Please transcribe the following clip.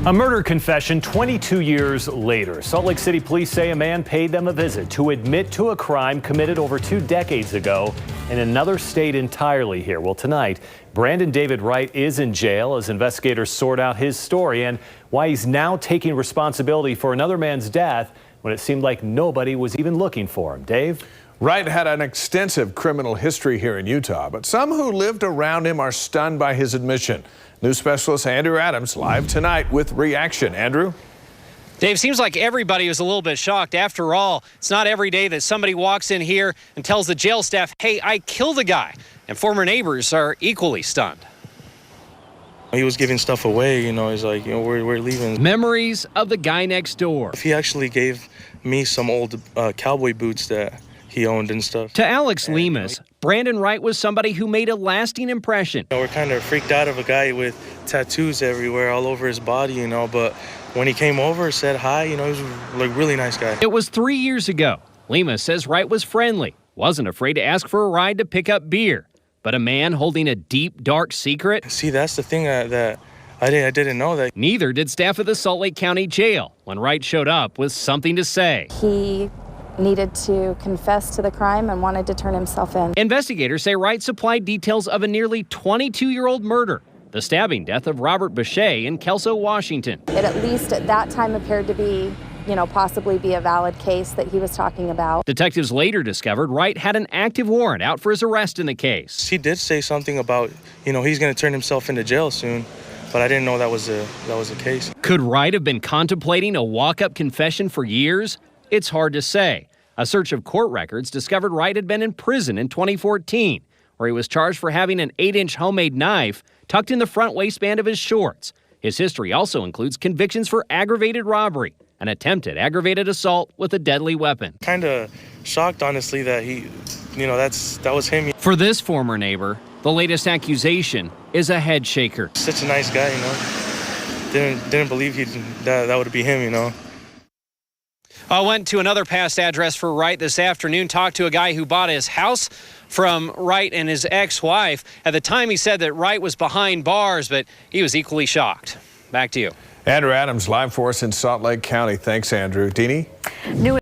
A murder confession 22 years later. Salt Lake City police say a man paid them a visit to admit to a crime committed over 2 decades ago in another state entirely here. Well, tonight, Brandon David Wright is in jail as investigators sort out his story and why he's now taking responsibility for another man's death when it seemed like nobody was even looking for him. Dave? Wright had an extensive criminal history here in Utah, but some who lived around him are stunned by his admission. News specialist Andrew Adams live tonight with reaction. Andrew? Dave, seems like everybody was a little bit shocked. After all, it's not every day that somebody walks in here and tells the jail staff, hey, I killed a guy. And former neighbors are equally stunned. He was giving stuff away, he's like, we're leaving. Memories of the guy next door. He actually gave me some old cowboy boots that he owned and stuff. To Alex Lemus, Brandon Wright was somebody who made a lasting impression. We're kind of freaked out of a guy with tattoos everywhere all over his body, but when he came over, said hi, he was like a really nice guy. It was 3 years ago. Lemus says Wright was friendly, wasn't afraid to ask for a ride to pick up beer. But a man holding a deep, dark secret? See, that's the thing that I didn't know that. Neither did staff at the Salt Lake County Jail when Wright showed up with something to say. He needed to confess to the crime and wanted to turn himself in. Investigators say Wright supplied details of a nearly 22-year-old murder, the stabbing death of Robert Bechet in Kelso, Washington. It at least at that time appeared to be, possibly be a valid case that he was talking about. Detectives later discovered Wright had an active warrant out for his arrest in the case. He did say something about, he's going to turn himself into jail soon, but I didn't know that was the case. Could Wright have been contemplating a walk-up confession for years? It's hard to say. A search of court records discovered Wright had been in prison in 2014, where he was charged for having an 8-inch homemade knife tucked in the front waistband of his shorts. His history also includes convictions for aggravated robbery, an attempted aggravated assault with a deadly weapon. Kind of shocked, honestly, that that was him. For this former neighbor, the latest accusation is a head shaker. Such a nice guy, Didn't believe that would be him, I went to another past address for Wright this afternoon, talked to a guy who bought his house from Wright and his ex-wife. At the time, he said that Wright was behind bars, but he was equally shocked. Back to you. Andrew Adams live for us in Salt Lake County. Thanks, Andrew. Deanie?